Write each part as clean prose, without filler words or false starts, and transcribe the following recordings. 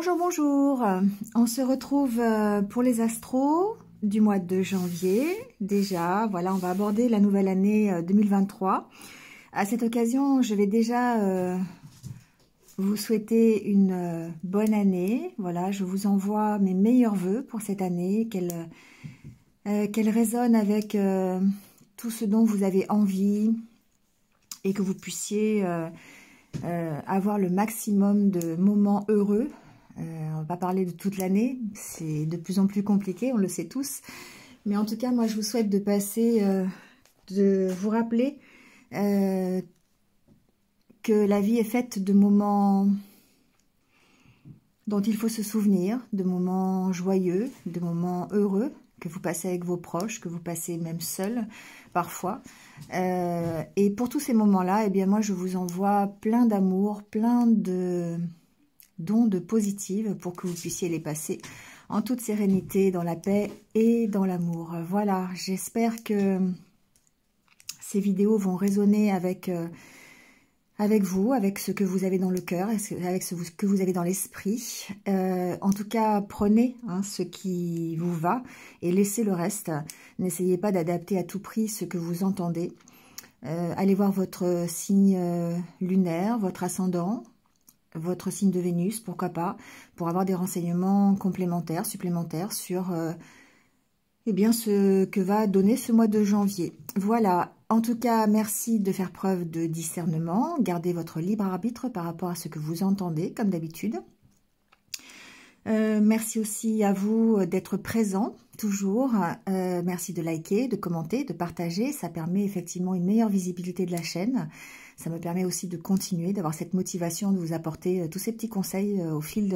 Bonjour, bonjour. On se retrouve pour les astros du mois de janvier. Déjà, voilà, on va aborder la nouvelle année 2023. À cette occasion, je vais déjà vous souhaiter une bonne année. Voilà, je vous envoie mes meilleurs vœux pour cette année, qu'elle résonne avec tout ce dont vous avez envie et que vous puissiez avoir le maximum de moments heureux. On va parler de toute l'année, c'est de plus en plus compliqué, on le sait tous. Mais en tout cas, moi, je vous souhaite de passer, de vous rappeler que la vie est faite de moments dont il faut se souvenir, de moments joyeux, de moments heureux, que vous passez avec vos proches, que vous passez même seul, parfois. Et pour tous ces moments-là, eh bien, moi, je vous envoie plein d'amour, plein de d'ondes positives pour que vous puissiez les passer en toute sérénité, dans la paix et dans l'amour. Voilà, j'espère que ces vidéos vont résonner avec vous, avec ce que vous avez dans le cœur, avec ce que vous avez dans l'esprit. En tout cas, prenez ce qui vous va et laissez le reste. N'essayez pas d'adapter à tout prix ce que vous entendez. Allez voir votre signe lunaire, votre ascendant, votre signe de Vénus, pourquoi pas, pour avoir des renseignements complémentaires, supplémentaires sur eh bien, ce que va donner ce mois de janvier. Voilà, en tout cas, merci de faire preuve de discernement, gardez votre libre arbitre par rapport à ce que vous entendez, comme d'habitude. Merci aussi à vous d'être présent, toujours. Merci de liker, de commenter, de partager, ça permet effectivement une meilleure visibilité de la chaîne. Ça me permet aussi de continuer, d'avoir cette motivation de vous apporter tous ces petits conseils au fil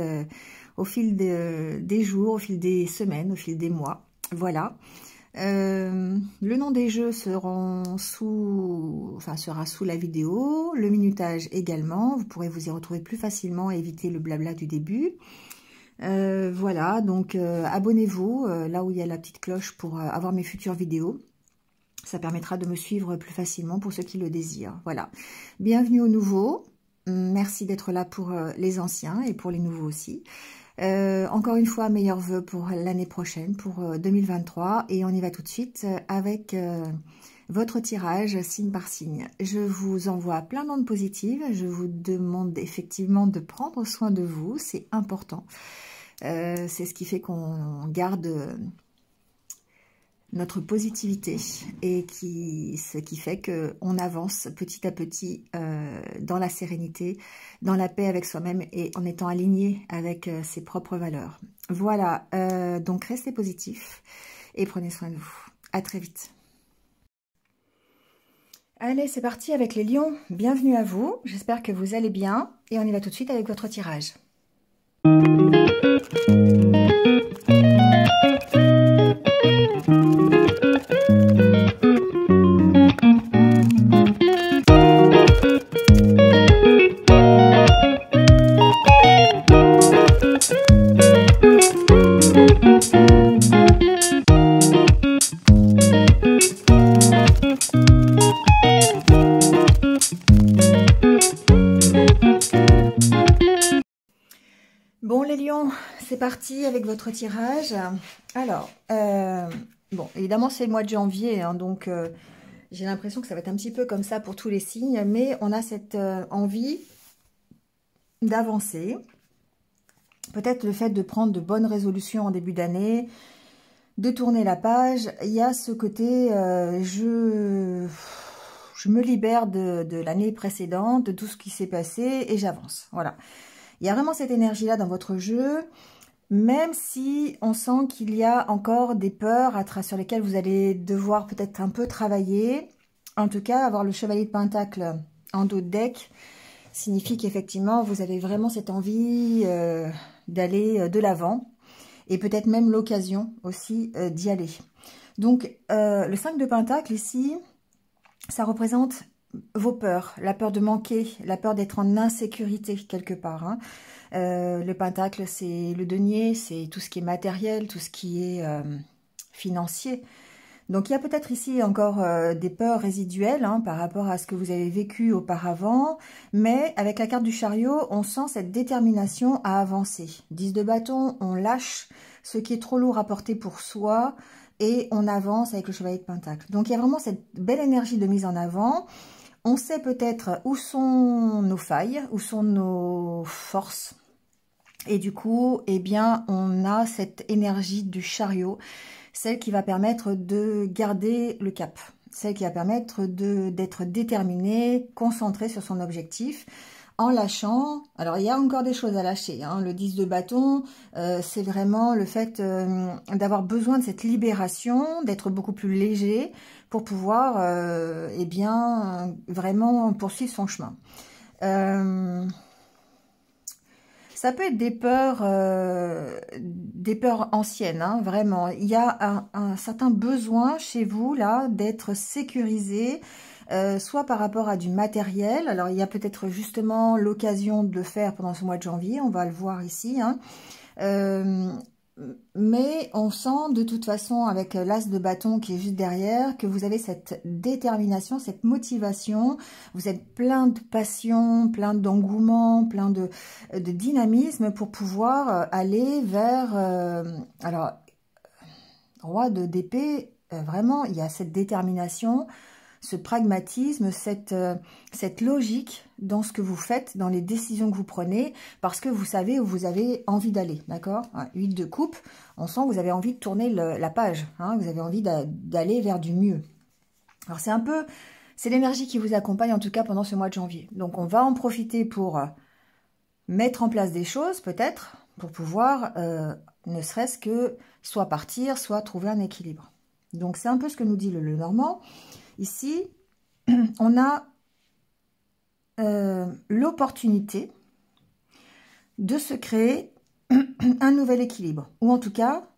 des jours, au fil des semaines, au fil des mois. Voilà. Le nom des jeux sera sous la vidéo, le minutage également. Vous pourrez vous y retrouver plus facilement et éviter le blabla du début. Voilà, donc abonnez-vous là où il y a la petite cloche pour avoir mes futures vidéos. Ça permettra de me suivre plus facilement pour ceux qui le désirent. Voilà. Bienvenue aux nouveaux. Merci d'être là pour les anciens et pour les nouveaux aussi. Encore une fois, meilleurs vœux pour l'année prochaine, pour 2023. Et on y va tout de suite avec votre tirage signe par signe. Je vous envoie plein d'ondes positives. Je vous demande effectivement de prendre soin de vous. C'est important. C'est ce qui fait qu'on garde notre positivité et ce qui fait qu'on avance petit à petit dans la sérénité, dans la paix avec soi-même et en étant aligné avec ses propres valeurs. Voilà, donc restez positifs et prenez soin de vous. À très vite. Allez, c'est parti avec les lions. Bienvenue à vous. J'espère que vous allez bien et on y va tout de suite avec votre tirage. Bon les lions, c'est parti avec votre tirage. Alors, bon, évidemment c'est le mois de janvier, hein, donc j'ai l'impression que ça va être un petit peu comme ça pour tous les signes, mais on a cette envie d'avancer. Peut-être le fait de prendre de bonnes résolutions en début d'année, de tourner la page. Il y a ce côté, je me libère de l'année précédente, de tout ce qui s'est passé et j'avance. Voilà. Il y a vraiment cette énergie-là dans votre jeu, même si on sent qu'il y a encore des peurs sur lesquelles vous allez devoir peut-être un peu travailler. En tout cas, avoir le chevalier de Pentacle en dos de deck signifie qu'effectivement, vous avez vraiment cette envie d'aller de l'avant et peut-être même l'occasion aussi d'y aller. Donc, le 5 de Pentacle ici, ça représente vos peurs, la peur de manquer, la peur d'être en insécurité quelque part. Hein. Le Pentacle, c'est le denier, c'est tout ce qui est matériel, tout ce qui est financier. Donc il y a peut-être ici encore des peurs résiduelles hein, par rapport à ce que vous avez vécu auparavant, mais avec la carte du chariot, on sent cette détermination à avancer. 10 de bâton, on lâche ce qui est trop lourd à porter pour soi et on avance avec le chevalier de pentacle. Donc il y a vraiment cette belle énergie de mise en avant. On sait peut-être où sont nos failles, où sont nos forces. Et du coup, eh bien, on a cette énergie du chariot, celle qui va permettre de garder le cap, celle qui va permettre d'être déterminé, concentré sur son objectif, en lâchant. Alors, il y a encore des choses à lâcher, hein. Le 10 de bâton, c'est vraiment le fait d'avoir besoin de cette libération, d'être beaucoup plus léger pour pouvoir, eh bien, vraiment poursuivre son chemin. Ça peut être des peurs anciennes, hein, vraiment. Il y a un certain besoin chez vous, là, d'être sécurisé, soit par rapport à du matériel. Alors, il y a peut-être justement l'occasion de le faire pendant ce mois de janvier, on va le voir ici, hein. Mais on sent de toute façon avec l'as de bâton qui est juste derrière que vous avez cette détermination, cette motivation, vous êtes plein de passion, plein d'engouement, plein de dynamisme pour pouvoir aller vers, alors, roi d'épée, vraiment il y a cette détermination, ce pragmatisme, cette logique dans ce que vous faites, dans les décisions que vous prenez, parce que vous savez où vous avez envie d'aller, d'accord? 8 de coupe, on sent que vous avez envie de tourner la page, hein, vous avez envie d'aller vers du mieux. Alors c'est l'énergie qui vous accompagne en tout cas pendant ce mois de janvier. Donc on va en profiter pour mettre en place des choses peut-être, pour pouvoir ne serait-ce que soit partir, soit trouver un équilibre. Donc c'est un peu ce que nous dit le Normand. Ici, on a l'opportunité de se créer un nouvel équilibre, ou en tout cas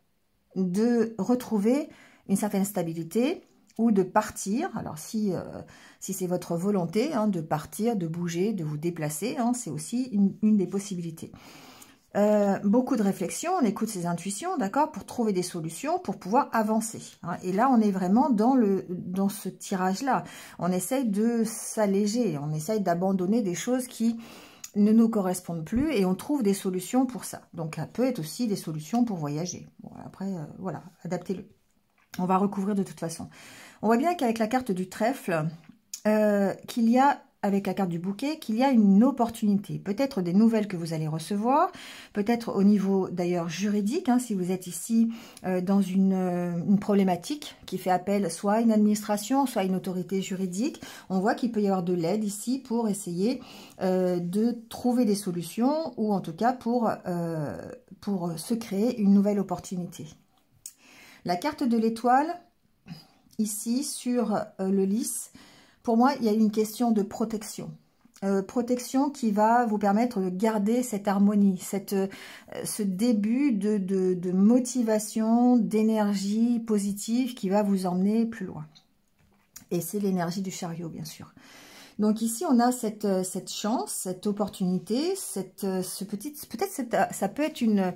de retrouver une certaine stabilité, ou de partir. Alors si c'est votre volonté hein, de partir, de bouger, de vous déplacer, hein, c'est aussi une des possibilités. Beaucoup de réflexion, on écoute ses intuitions, d'accord, pour trouver des solutions, pour pouvoir avancer. Hein. Et là, on est vraiment dans ce tirage-là. On essaye de s'alléger, on essaye d'abandonner des choses qui ne nous correspondent plus et on trouve des solutions pour ça. Donc, ça peut être aussi des solutions pour voyager. Bon, après, voilà, adaptez-le. On va recouvrir de toute façon. On voit bien qu'avec la carte du trèfle, qu'il y a avec la carte du bouquet, qu'il y a une opportunité, peut-être des nouvelles que vous allez recevoir, peut-être au niveau d'ailleurs juridique, hein, si vous êtes ici dans une problématique qui fait appel soit à une administration, soit à une autorité juridique, on voit qu'il peut y avoir de l'aide ici pour essayer de trouver des solutions, ou en tout cas pour se créer une nouvelle opportunité. La carte de l'étoile, ici sur le lys, pour moi, il y a une question de protection. Protection qui va vous permettre de garder cette harmonie, ce début de motivation, d'énergie positive qui va vous emmener plus loin. Et c'est l'énergie du chariot, bien sûr. Donc ici, on a cette chance, cette opportunité, peut-être ça peut être une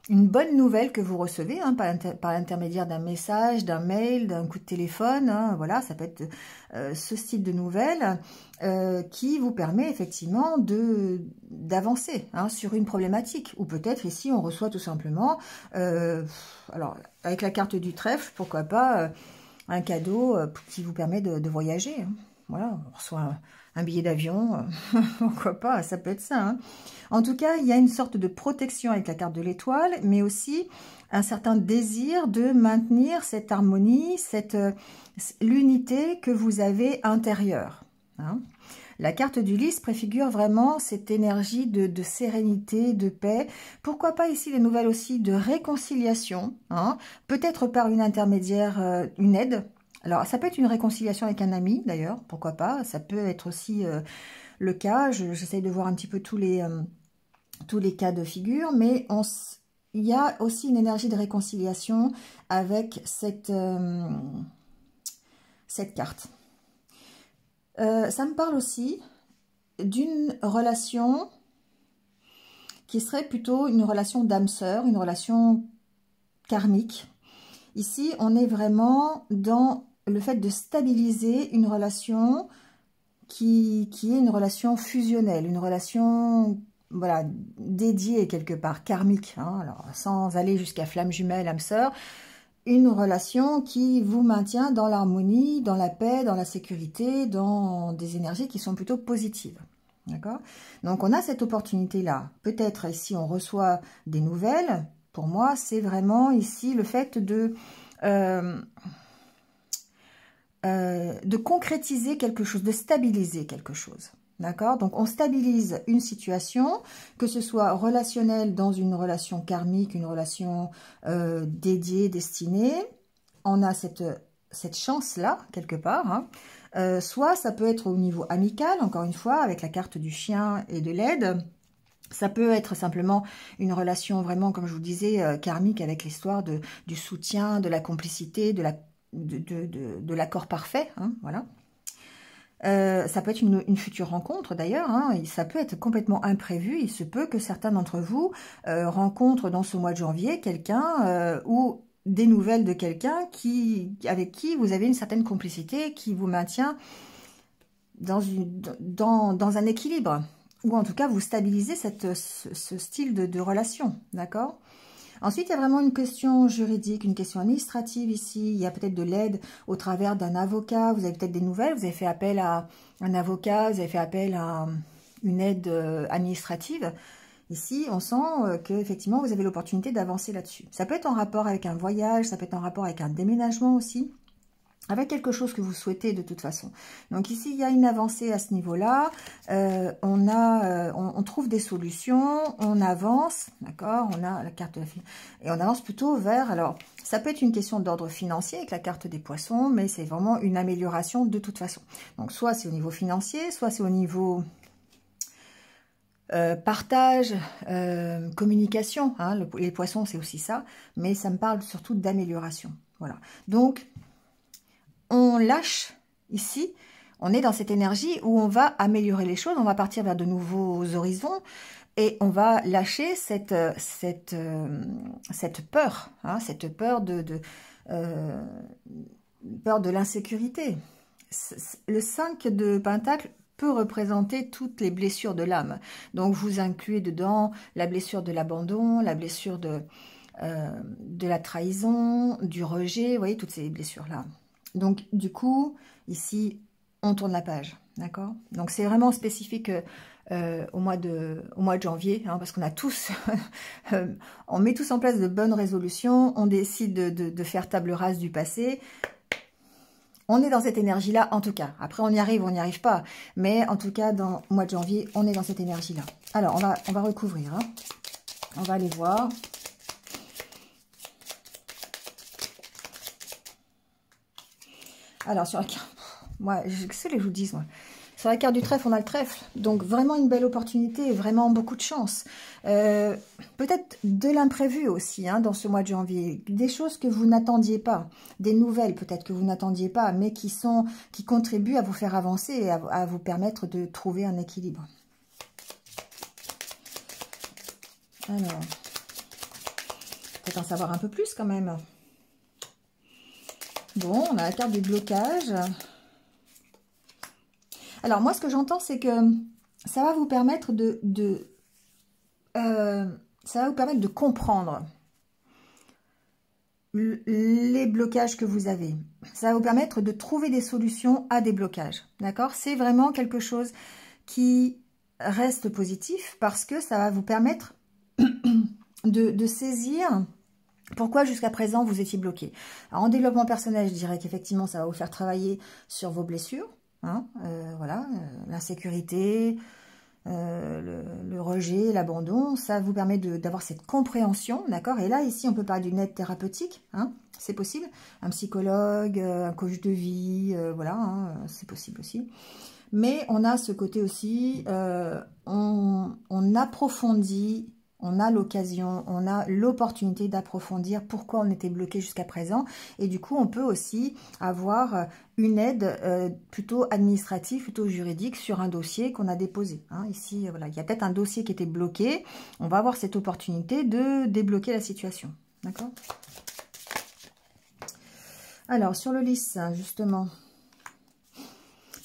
bonne nouvelle que vous recevez hein, par l'intermédiaire d'un message, d'un mail, d'un coup de téléphone. Hein, voilà, ça peut être ce style de nouvelle qui vous permet effectivement d'avancer hein, sur une problématique. Ou peut-être ici, on reçoit tout simplement, alors avec la carte du trèfle, pourquoi pas un cadeau qui vous permet de voyager. Hein. Voilà, on reçoit un billet d'avion, pourquoi pas, ça peut être ça. Hein. En tout cas, il y a une sorte de protection avec la carte de l'étoile, mais aussi un certain désir de maintenir cette harmonie, l'unité que vous avez intérieure. Hein. La carte du lys préfigure vraiment cette énergie de sérénité, de paix. Pourquoi pas ici les nouvelles aussi de réconciliation, hein, peut-être par une intermédiaire, une aide. Alors, ça peut être une réconciliation avec un ami, d'ailleurs, pourquoi pas. Ça peut être aussi le cas. J'essaye de voir un petit peu tous les cas de figure, mais il y a aussi une énergie de réconciliation avec cette carte. Ça me parle aussi d'une relation qui serait plutôt une relation d'âme sœur, une relation karmique, Ici, on est vraiment dans le fait de stabiliser une relation qui est une relation fusionnelle, une relation, voilà, dédiée quelque part, karmique, hein, alors sans aller jusqu'à flamme jumelle, âme sœur, une relation qui vous maintient dans l'harmonie, dans la paix, dans la sécurité, dans des énergies qui sont plutôt positives. D'accord? Donc, on a cette opportunité-là. Peut-être ici, on reçoit des nouvelles. Pour moi, c'est vraiment ici le fait de concrétiser quelque chose, de stabiliser quelque chose. D'accord? Donc, on stabilise une situation, que ce soit relationnelle dans une relation karmique, une relation dédiée, destinée. On a cette chance-là, quelque part. Hein. Soit ça peut être au niveau amical, encore une fois, avec la carte du chien et de l'aide. Ça peut être simplement une relation vraiment, comme je vous disais, karmique avec l'histoire du soutien, de la complicité, de l'accord parfait. Hein, voilà. Ça peut être une future rencontre d'ailleurs, hein, ça peut être complètement imprévu. Il se peut que certains d'entre vous rencontrent dans ce mois de janvier quelqu'un ou des nouvelles de quelqu'un avec qui vous avez une certaine complicité qui vous maintient dans un équilibre. Ou en tout cas, vous stabilisez ce style de relation, d'accord? Ensuite, il y a vraiment une question juridique, une question administrative ici. Il y a peut-être de l'aide au travers d'un avocat. Vous avez peut-être des nouvelles. Vous avez fait appel à un avocat. Vous avez fait appel à une aide administrative. Ici, on sent qu'effectivement, vous avez l'opportunité d'avancer là-dessus. Ça peut être en rapport avec un voyage. Ça peut être en rapport avec un déménagement aussi. Avec quelque chose que vous souhaitez de toute façon. Donc ici, il y a une avancée à ce niveau-là. On trouve des solutions, on avance, d'accord? On a la carte de la et on avance plutôt vers... Alors, ça peut être une question d'ordre financier avec la carte des poissons, mais c'est vraiment une amélioration de toute façon. Donc, soit c'est au niveau financier, soit c'est au niveau... partage, communication, hein, les poissons c'est aussi ça, mais ça me parle surtout d'amélioration. Voilà. Donc, on lâche ici, on est dans cette énergie où on va améliorer les choses, on va partir vers de nouveaux horizons et on va lâcher cette peur, hein, cette peur peur de l'insécurité. Le 5 de Pentacle peut représenter toutes les blessures de l'âme. Donc vous incluez dedans la blessure de l'abandon, la blessure de la trahison, du rejet, vous voyez toutes ces blessures-là. Donc, du coup, ici, on tourne la page, d'accord? Donc, c'est vraiment spécifique au mois de janvier, hein, parce qu'on a tous, on met tous en place de bonnes résolutions, on décide de faire table rase du passé. On est dans cette énergie-là, en tout cas. Après, on y arrive, on n'y arrive pas. Mais en tout cas, dans le mois de janvier, on est dans cette énergie-là. Alors, on va recouvrir. Hein. On va aller voir. Alors, sur la carte... Moi, qu'est-ce que je vous dis, moi? Sur la carte du trèfle, on a le trèfle. Donc, vraiment une belle opportunité, vraiment beaucoup de chance. Peut-être de l'imprévu aussi, hein, dans ce mois de janvier. Des choses que vous n'attendiez pas. Des nouvelles, peut-être, que vous n'attendiez pas, mais qui contribuent à vous faire avancer et à vous permettre de trouver un équilibre. Alors, peut-être en savoir un peu plus, quand même. Bon, on a la carte du blocage. Alors, moi, ce que j'entends, c'est que ça va vous permettre ça va vous permettre de comprendre les blocages que vous avez. Ça va vous permettre de trouver des solutions à des blocages. D'accord? C'est vraiment quelque chose qui reste positif parce que ça va vous permettre de saisir... Pourquoi jusqu'à présent vous étiez bloqué? Alors, en développement personnel, je dirais qu'effectivement ça va vous faire travailler sur vos blessures, hein, voilà, l'insécurité, le rejet, l'abandon, ça vous permet d'avoir cette compréhension, d'accord? Et là ici on peut parler d'une aide thérapeutique, hein, c'est possible, un psychologue, un coach de vie, voilà, hein, c'est possible aussi. Mais on a ce côté aussi, on approfondit. On a l'occasion, on a l'opportunité d'approfondir pourquoi on était bloqué jusqu'à présent. Et du coup, on peut aussi avoir une aide plutôt administrative, plutôt juridique sur un dossier qu'on a déposé. Hein. Ici, voilà, il y a peut-être un dossier qui était bloqué. On va avoir cette opportunité de débloquer la situation. D'accord ? Alors, sur le lys, justement,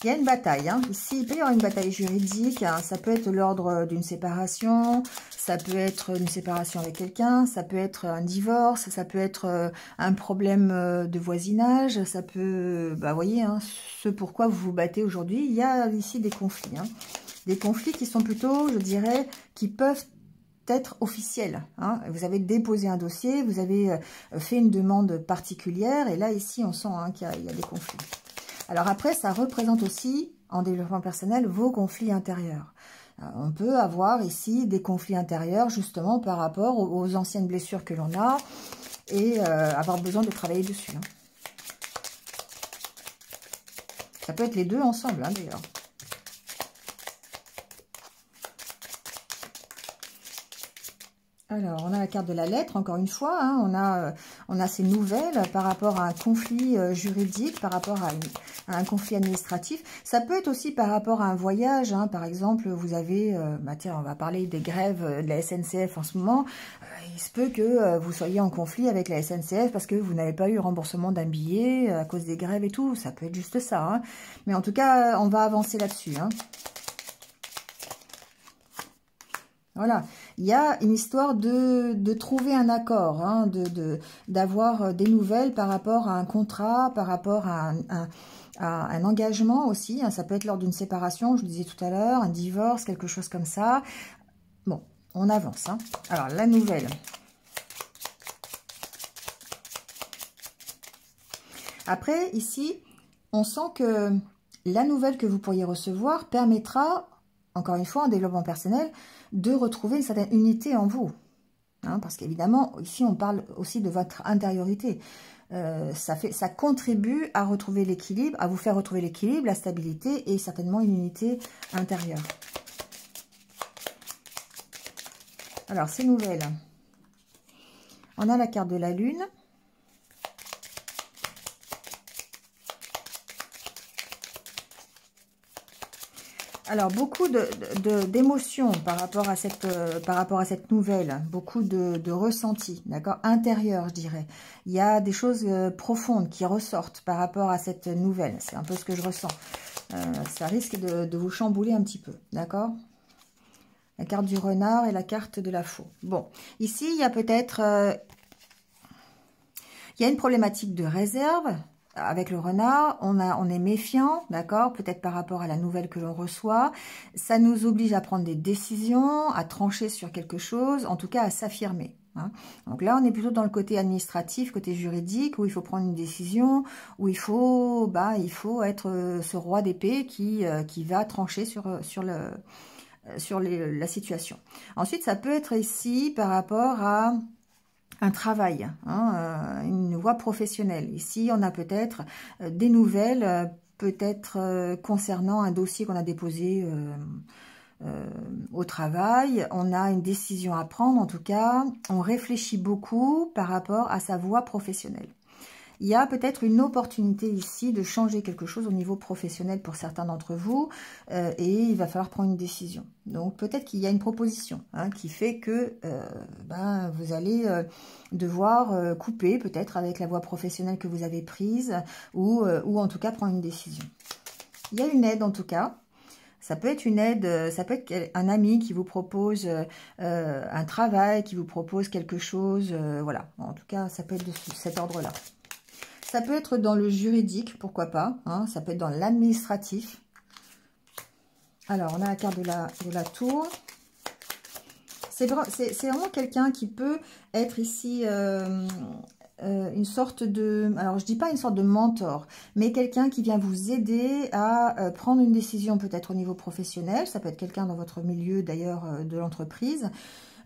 il y a une bataille. Hein. Ici, il peut y avoir une bataille juridique. Hein. Ça peut être l'ordre d'une séparation. Ça peut être une séparation avec quelqu'un. Ça peut être un divorce. Ça peut être un problème de voisinage. Ça peut... Bah, voyez, hein, ce pourquoi vous vous battez aujourd'hui. Il y a ici des conflits. Hein. Des conflits qui sont plutôt, je dirais, qui peuvent être officiels. Hein. Vous avez déposé un dossier. Vous avez fait une demande particulière. Et là, ici, on sent hein, qu'il y a des conflits. Alors après, ça représente aussi, en développement personnel, vos conflits intérieurs. On peut avoir ici des conflits intérieurs, justement, par rapport aux anciennes blessures que l'on a, et avoir besoin de travailler dessus. Hein. Ça peut être les deux ensemble, hein, d'ailleurs. Alors, on a la carte de la lettre, encore une fois. Hein, on a ces nouvelles par rapport à un conflit juridique, par rapport à un conflit administratif. Ça peut être aussi par rapport à un voyage. Hein, par exemple, vous avez... bah tiens, on va parler des grèves de la SNCF en ce moment. Il se peut que vous soyez en conflit avec la SNCF parce que vous n'avez pas eu remboursement d'un billet à cause des grèves et tout. Ça peut être juste ça. Hein. Mais en tout cas, on va avancer là-dessus. Hein. Voilà, il y a une histoire de trouver un accord, hein, d'avoir des nouvelles par rapport à un contrat, par rapport à un engagement aussi. Hein, ça peut être lors d'une séparation, je vous disais tout à l'heure, un divorce, quelque chose comme ça. Bon, on avance. Hein. Alors, la nouvelle. Après, ici, on sent que la nouvelle que vous pourriez recevoir permettra, encore une fois, en développement personnel, de retrouver une certaine unité en vous. Hein, parce qu'évidemment, ici, on parle aussi de votre intériorité. Ça contribue à retrouver l'équilibre, à vous faire retrouver l'équilibre, la stabilité et certainement une unité intérieure. Alors, ces nouvelles. On a la carte de la Lune. Alors, beaucoup d'émotions par rapport à cette nouvelle, beaucoup de ressentis, d'accord, intérieurs, je dirais. Il y a des choses profondes qui ressortent par rapport à cette nouvelle. C'est un peu ce que je ressens. Ça risque de vous chambouler un petit peu, d'accord? La carte du renard et la carte de la faux. Bon, ici, il y a peut-être... il y a une problématique de réserve. Avec le renard, on est méfiant, d'accord, peut-être par rapport à la nouvelle que l'on reçoit. Ça nous oblige à prendre des décisions, à trancher sur quelque chose, en tout cas à s'affirmer. Hein. Donc là, on est plutôt dans le côté administratif, côté juridique, où il faut prendre une décision, où il faut être ce roi d'épée qui va trancher sur la situation. Ensuite, ça peut être ici par rapport à un travail, hein, une voie professionnelle. Ici, on a peut-être des nouvelles, peut-être concernant un dossier qu'on a déposé au travail. On a une décision à prendre, en tout cas. On réfléchit beaucoup par rapport à sa voie professionnelle. Il y a peut-être une opportunité ici de changer quelque chose au niveau professionnel pour certains d'entre vous et il va falloir prendre une décision. Donc peut-être qu'il y a une proposition hein, qui fait que vous allez devoir couper peut-être avec la voie professionnelle que vous avez prise ou en tout cas prendre une décision. Il y a une aide en tout cas. Ça peut être une aide, ça peut être un ami qui vous propose un travail, qui vous propose quelque chose. Voilà, en tout cas ça peut être de cet ordre-là. Ça peut être dans le juridique, pourquoi pas. Hein, ça peut être dans l'administratif. Alors, on a la carte de la tour. C'est vraiment quelqu'un qui peut être ici une sorte de... Alors, je dis pas une sorte de mentor, mais quelqu'un qui vient vous aider à prendre une décision peut-être au niveau professionnel. Ça peut être quelqu'un dans votre milieu, d'ailleurs, de l'entreprise.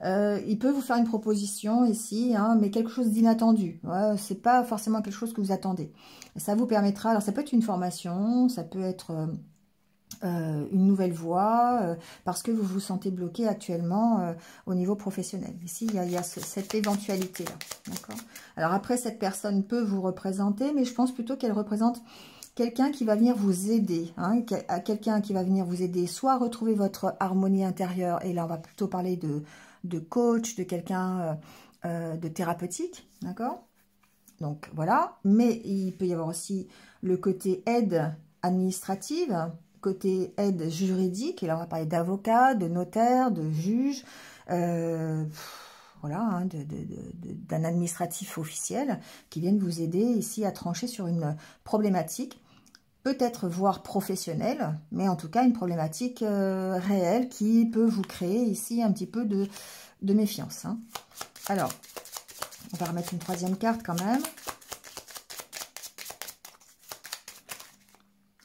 Il peut vous faire une proposition ici, hein, mais quelque chose d'inattendu. Ouais, c'est pas forcément quelque chose que vous attendez. Ça vous permettra, alors ça peut être une formation, ça peut être une nouvelle voie, parce que vous vous sentez bloqué actuellement au niveau professionnel. Ici, il y a cette éventualité-là. D'accord. Alors après, cette personne peut vous représenter, mais je pense plutôt qu'elle représente quelqu'un qui va venir vous aider, hein, quelqu'un qui va venir vous aider, soit à retrouver votre harmonie intérieure, et là on va plutôt parler de coach, de quelqu'un de thérapeutique, d'accord? Donc voilà, mais il peut y avoir aussi le côté aide administrative, côté aide juridique, et là on va parler d'avocat, de notaire, de juge, voilà, hein, d'un administratif officiel qui viennent vous aider ici à trancher sur une problématique, peut-être voire professionnelle, mais en tout cas une problématique réelle qui peut vous créer ici un petit peu de méfiance. Hein. Alors, on va remettre une troisième carte quand même.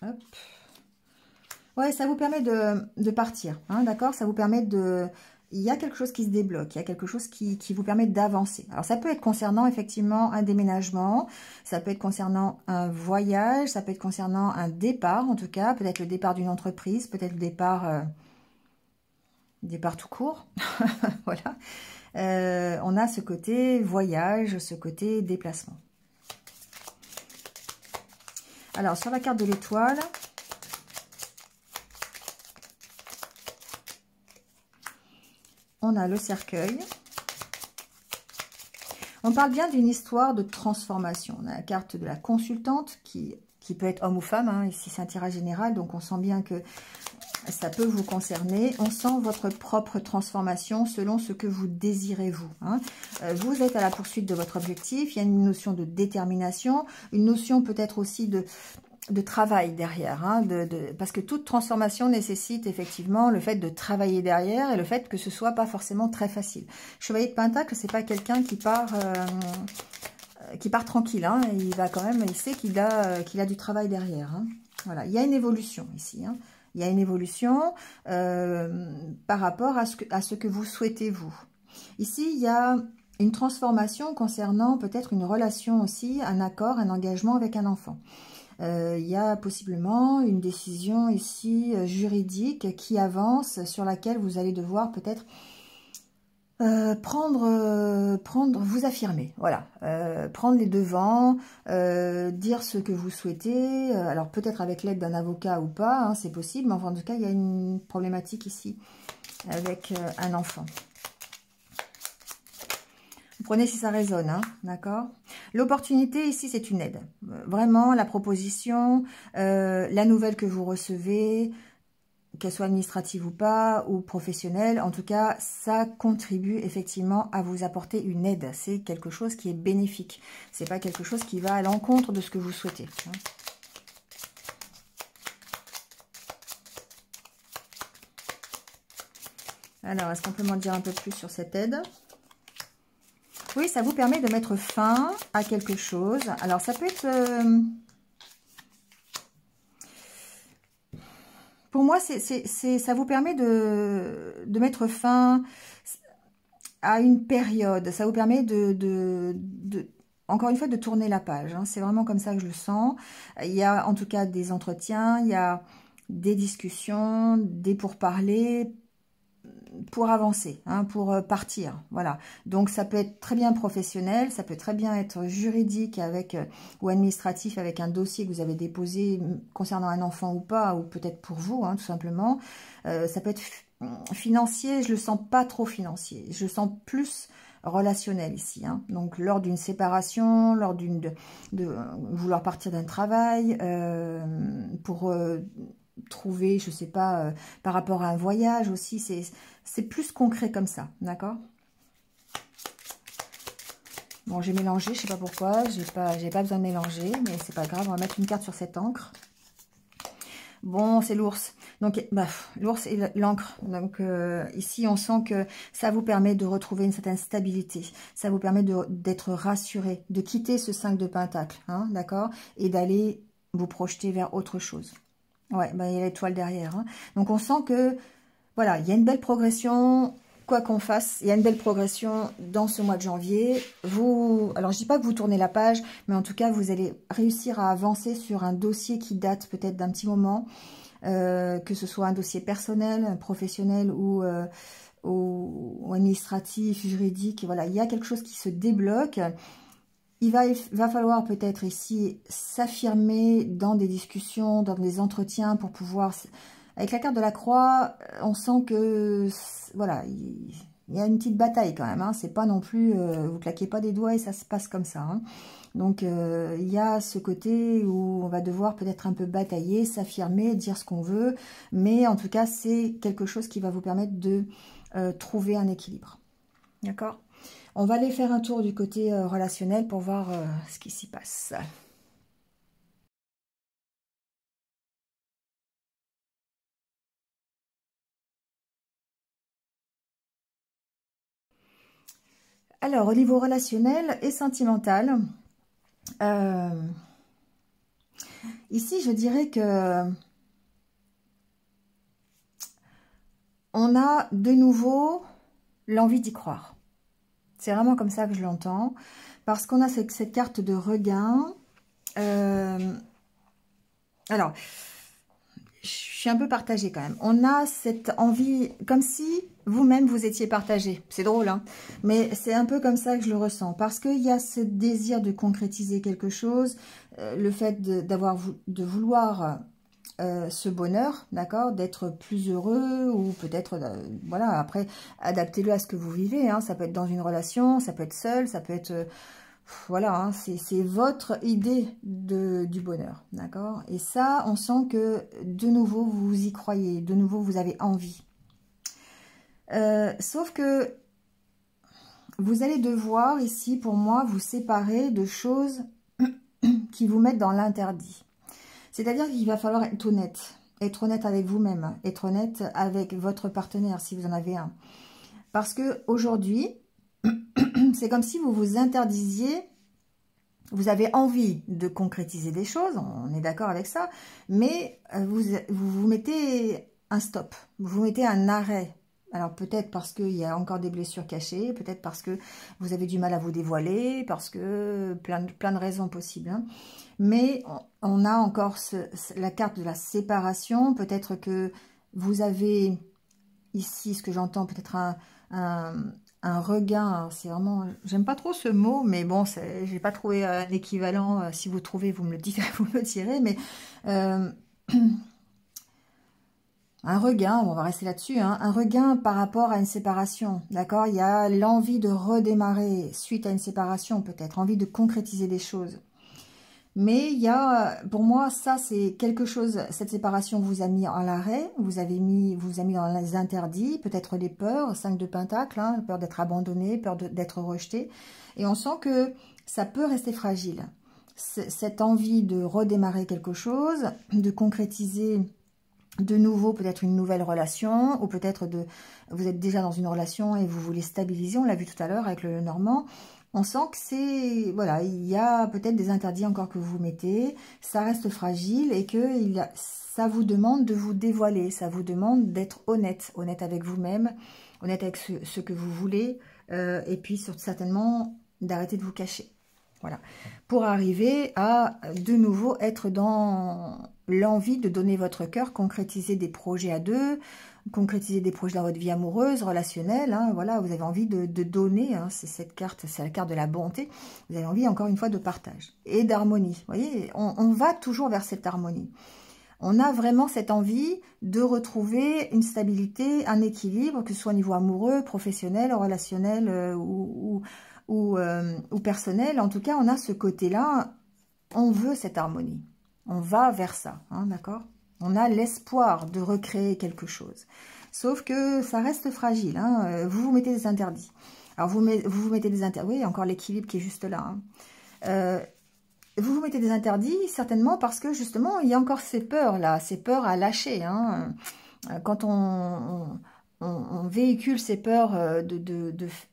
Hop. Ouais, ça vous permet de partir, hein, d'accord? Ça vous permet de... Il y a quelque chose qui se débloque, il y a quelque chose qui vous permet d'avancer. Alors, ça peut être concernant effectivement un déménagement, ça peut être concernant un voyage, ça peut être concernant un départ, en tout cas, peut-être le départ d'une entreprise, peut-être le départ tout court, voilà. On a ce côté voyage, ce côté déplacement. Alors, sur la carte de l'étoile, on a le cercueil. On parle bien d'une histoire de transformation. On a la carte de la consultante qui peut être homme ou femme. Hein. Ici, c'est un tirage général, donc on sent bien que ça peut vous concerner. On sent votre propre transformation selon ce que vous désirez vous. Hein. Vous êtes à la poursuite de votre objectif. Il y a une notion de détermination, une notion peut-être aussi de travail derrière, hein, parce que toute transformation nécessite effectivement le fait de travailler derrière et le fait que ce soit pas forcément très facile. Chevalier de Pentacle, c'est pas quelqu'un qui part tranquille, hein, il va quand même, il sait qu'il a du travail derrière. Hein. Voilà, il y a une évolution ici. Hein. Il y a une évolution par rapport à ce que vous souhaitez vous. Ici, il y a une transformation concernant peut-être une relation aussi, un accord, un engagement avec un enfant. Il y a possiblement une décision ici juridique qui avance, sur laquelle vous allez devoir peut-être vous affirmer, voilà, prendre les devants, dire ce que vous souhaitez, alors peut-être avec l'aide d'un avocat ou pas, hein, c'est possible, mais enfin, en tout cas, il y a une problématique ici avec un enfant. Vous prenez si ça résonne, hein, d'accord? L'opportunité ici, c'est une aide. Vraiment, la proposition, la nouvelle que vous recevez, qu'elle soit administrative ou pas, ou professionnelle, en tout cas, ça contribue effectivement à vous apporter une aide. C'est quelque chose qui est bénéfique. C'est pas quelque chose qui va à l'encontre de ce que vous souhaitez. Hein. Alors, est-ce qu'on peut m'en dire un peu plus sur cette aide ? Oui, ça vous permet de mettre fin à quelque chose. Alors, ça peut être... pour moi, ça vous permet de mettre fin à une période. Ça vous permet encore une fois, de tourner la page. Hein. C'est vraiment comme ça que je le sens. Il y a en tout cas des entretiens, il y a des discussions, des pourparlers, pour avancer, hein, pour partir, voilà. Donc ça peut être très bien professionnel, ça peut très bien être juridique avec ou administratif avec un dossier que vous avez déposé concernant un enfant ou pas, ou peut-être pour vous, hein, tout simplement. Ça peut être financier, je le sens pas trop financier, je le sens plus relationnel ici. Hein. Donc lors d'une séparation, lors de vouloir partir d'un travail, pour trouver, je sais pas, par rapport à un voyage aussi, c'est plus concret comme ça, d'accord? Bon, j'ai mélangé, je sais pas pourquoi, j'ai pas besoin de mélanger, mais c'est pas grave, on va mettre une carte sur cette encre. Bon, c'est l'ours. Donc, l'ours et l'encre. Donc, ici, on sent que ça vous permet de retrouver une certaine stabilité. Ça vous permet d'être rassuré, de quitter ce 5 de Pentacle, hein, d'accord? Et d'aller vous projeter vers autre chose. Ouais, il y a l'étoile derrière. Hein. Donc, on sent que, voilà, il y a une belle progression, quoi qu'on fasse. Il y a une belle progression dans ce mois de janvier. Alors, je dis pas que vous tournez la page, mais en tout cas, vous allez réussir à avancer sur un dossier qui date peut-être d'un petit moment, que ce soit un dossier personnel, professionnel ou administratif, juridique. Voilà, il y a quelque chose qui se débloque. Il va falloir peut-être ici s'affirmer dans des discussions, dans des entretiens pour pouvoir... Avec la carte de la croix, on sent que, voilà, il y a une petite bataille quand même. Hein. C'est pas non plus, vous claquez pas des doigts et ça se passe comme ça. Hein. Donc, il y a ce côté où on va devoir peut-être un peu batailler, s'affirmer, dire ce qu'on veut. Mais en tout cas, c'est quelque chose qui va vous permettre de trouver un équilibre. D'accord? On va aller faire un tour du côté relationnel pour voir ce qui s'y passe. Alors, au niveau relationnel et sentimental, ici, je dirais que on a de nouveau l'envie d'y croire. C'est vraiment comme ça que je l'entends. Parce qu'on a cette carte de regain. Alors, je suis un peu partagée quand même. On a cette envie, comme si vous-même vous étiez partagé. C'est drôle, hein, mais c'est un peu comme ça que je le ressens. Parce qu'il y a ce désir de concrétiser quelque chose, le fait de vouloir ce bonheur, d'accord, d'être plus heureux, ou peut-être, voilà, après, adaptez-le à ce que vous vivez, hein, ça peut être dans une relation, ça peut être seul, ça peut être, voilà, hein, c'est votre idée du bonheur, d'accord, et ça, on sent que, de nouveau, vous y croyez, de nouveau, vous avez envie. Sauf que, vous allez devoir, ici, pour moi, vous séparer de choses qui vous mettent dans l'interdit. C'est-à-dire qu'il va falloir être honnête avec vous-même, être honnête avec votre partenaire si vous en avez un. Parce que aujourd'hui, c'est comme si vous vous interdisiez, vous avez envie de concrétiser des choses, on est d'accord avec ça, mais vous mettez un stop, vous mettez un arrêt. Alors peut-être parce qu'il y a encore des blessures cachées, peut-être parce que vous avez du mal à vous dévoiler, parce que plein de raisons possibles, hein. Mais on a encore la carte de la séparation. Peut-être que vous avez ici, ce que j'entends, peut-être un regain. C'est vraiment, j'aime pas trop ce mot, mais bon, j'ai pas trouvé un équivalent. Si vous trouvez, vous me le dites, vous me le direz. Mais un regain, on va rester là-dessus, hein, un regain par rapport à une séparation, d'accord? Il y a l'envie de redémarrer suite à une séparation, peut-être, envie de concrétiser des choses. Mais il y a, pour moi, ça c'est quelque chose, cette séparation vous a mis en l'arrêt, vous a mis dans les interdits, peut-être les peurs, 5 de pentacles, hein, peur d'être abandonné, peur d'être rejeté. Et on sent que ça peut rester fragile. Cette envie de redémarrer quelque chose, de concrétiser de nouveau peut-être une nouvelle relation, ou peut-être vous êtes déjà dans une relation et vous voulez stabiliser, on l'a vu tout à l'heure avec le Normand. On sent que c'est, voilà, il y a peut-être des interdits encore que vous mettez, ça reste fragile et que ça vous demande de vous dévoiler, ça vous demande d'être honnête avec vous-même, honnête avec ce que vous voulez, et puis certainement d'arrêter de vous cacher. Voilà, pour arriver à de nouveau être dans l'envie de donner votre cœur, concrétiser des projets à deux, concrétiser des projets dans votre vie amoureuse, relationnelle, hein, voilà, vous avez envie de donner, hein, c'est cette carte, c'est la carte de la bonté, vous avez envie encore une fois de partage et d'harmonie, vous voyez, on va toujours vers cette harmonie. On a vraiment cette envie de retrouver une stabilité, un équilibre, que ce soit au niveau amoureux, professionnel, relationnel ou personnel. En tout cas, on a ce côté-là, on veut cette harmonie. On va vers ça, hein, d'accord? On a l'espoir de recréer quelque chose. Sauf que ça reste fragile, hein, vous vous mettez des interdits. Alors, vous vous mettez des interdits, oui, encore l'équilibre qui est juste là, hein. Vous vous mettez des interdits, certainement parce que, justement, il y a encore ces peurs-là, ces peurs à lâcher, hein. Quand on véhicule ces peurs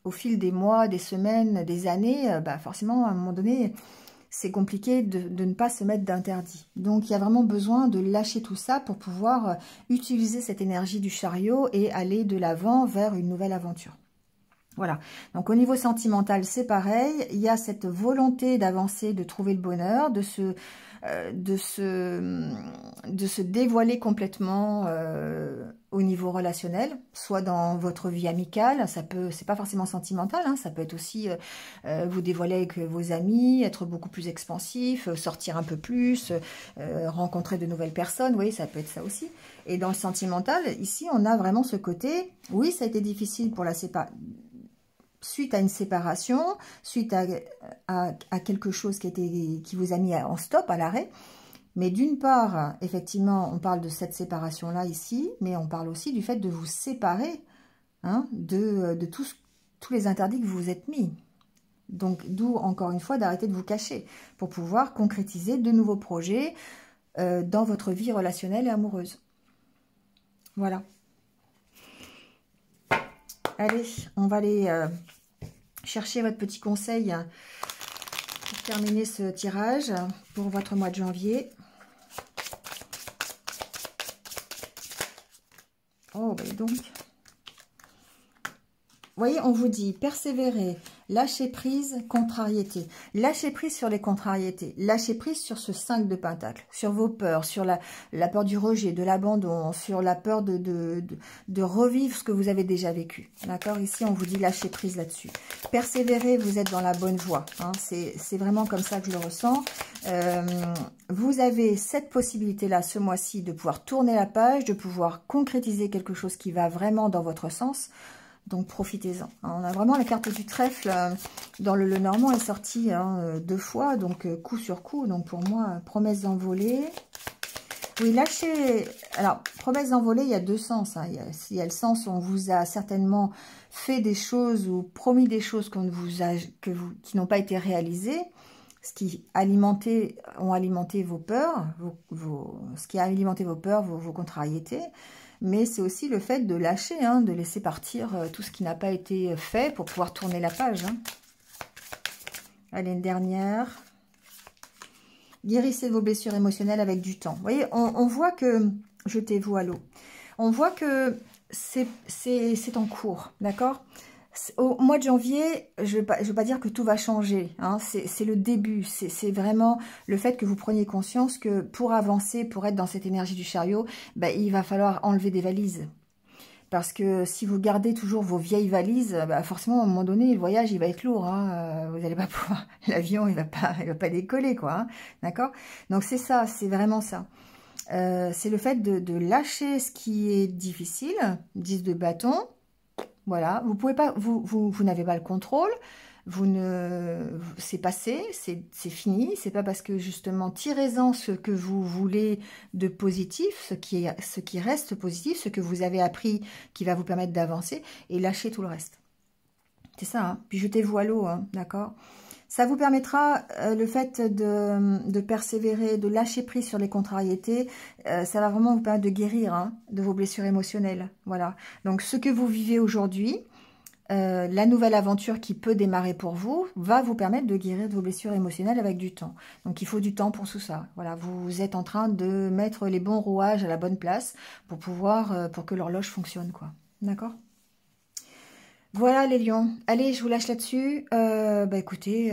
au fil des mois, des semaines, des années, bah forcément, à un moment donné, c'est compliqué de ne pas se mettre d'interdit. Donc, il y a vraiment besoin de lâcher tout ça pour pouvoir utiliser cette énergie du chariot et aller de l'avant vers une nouvelle aventure. Voilà, donc au niveau sentimental, c'est pareil. Il y a cette volonté d'avancer, de trouver le bonheur, de se dévoiler complètement au niveau relationnel, soit dans votre vie amicale, c'est pas forcément sentimental, hein, ça peut être aussi vous dévoiler avec vos amis, être beaucoup plus expansif, sortir un peu plus, rencontrer de nouvelles personnes, vous voyez, ça peut être ça aussi. Et dans le sentimental, ici, on a vraiment ce côté, oui, ça a été difficile pour la séparation, suite à une séparation, suite à quelque chose qui vous a mis en stop, à l'arrêt. Mais d'une part, effectivement, on parle de cette séparation-là ici, mais on parle aussi du fait de vous séparer hein, de tous les interdits que vous vous êtes mis. Donc, d'où, encore une fois, d'arrêter de vous cacher pour pouvoir concrétiser de nouveaux projets dans votre vie relationnelle et amoureuse. Voilà. Allez, on va aller chercher votre petit conseil pour terminer ce tirage pour votre mois de janvier. Oh, ben donc. Vous voyez, on vous dit persévérer, lâcher prise, contrariété. Lâcher prise sur les contrariétés. Lâcher prise sur ce 5 de pentacle. Sur vos peurs, sur la peur du rejet, de l'abandon, sur la peur de revivre ce que vous avez déjà vécu. D'accord? Ici, on vous dit lâcher prise là-dessus. Persévérer, vous êtes dans la bonne voie. Hein. C'est vraiment comme ça que je le ressens. Vous avez cette possibilité-là, ce mois-ci, de pouvoir tourner la page, de pouvoir concrétiser quelque chose qui va vraiment dans votre sens. Donc, profitez-en. On a vraiment la carte du trèfle dans le Lenormand est sortie hein, 2 fois, donc coup sur coup. Donc, pour moi, promesse d'envolée. Oui, lâchez... Alors, promesse d'envolée, il y a 2 sens. Hein. Il y a le sens où on vous a certainement fait des choses ou promis des choses qui n'ont pas été réalisées, ce qui ont alimenté vos peurs, ce qui a alimenté vos peurs, vos contrariétés. Mais c'est aussi le fait de lâcher, hein, de laisser partir tout ce qui n'a pas été fait pour pouvoir tourner la page. Hein. Allez, une dernière. Guérissez vos blessures émotionnelles avec du temps. Vous voyez, on voit que... Jetez-vous à l'eau. On voit que c'est en cours, d'accord ? Au mois de janvier, je vais pas dire que tout va changer. Hein, c'est le début. C'est vraiment le fait que vous preniez conscience que pour avancer, pour être dans cette énergie du chariot, ben, il va falloir enlever des valises. Parce que si vous gardez toujours vos vieilles valises, ben, forcément, à un moment donné, le voyage, il va être lourd. Hein, vous n'allez pas pouvoir... L'avion, il va pas décoller, quoi. Hein, d'accord ? Donc, c'est ça, c'est vraiment ça. C'est le fait de lâcher ce qui est difficile, 10 de bâton. Voilà, vous pouvez pas, vous n'avez pas le contrôle, c'est passé, c'est fini. C'est pas parce que justement tirez-en ce que vous voulez de positif, ce qui reste positif, ce que vous avez appris qui va vous permettre d'avancer et lâchez tout le reste. C'est ça. Hein. Puis jetez-vous à l'eau, hein, d'accord. Ça vous permettra, le fait de persévérer, de lâcher prise sur les contrariétés, ça va vraiment vous permettre de guérir hein, de vos blessures émotionnelles. Voilà. Donc, ce que vous vivez aujourd'hui, la nouvelle aventure qui peut démarrer pour vous, va vous permettre de guérir de vos blessures émotionnelles avec du temps. Donc, il faut du temps pour tout ça. Voilà, vous êtes en train de mettre les bons rouages à la bonne place pour pour que l'horloge fonctionne, quoi. D'accord ? Voilà les lions. Allez, je vous lâche là-dessus. Bah écoutez,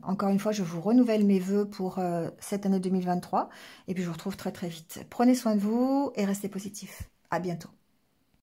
encore une fois, je vous renouvelle mes vœux pour cette année 2023. Et puis je vous retrouve très très vite. Prenez soin de vous et restez positifs. À bientôt.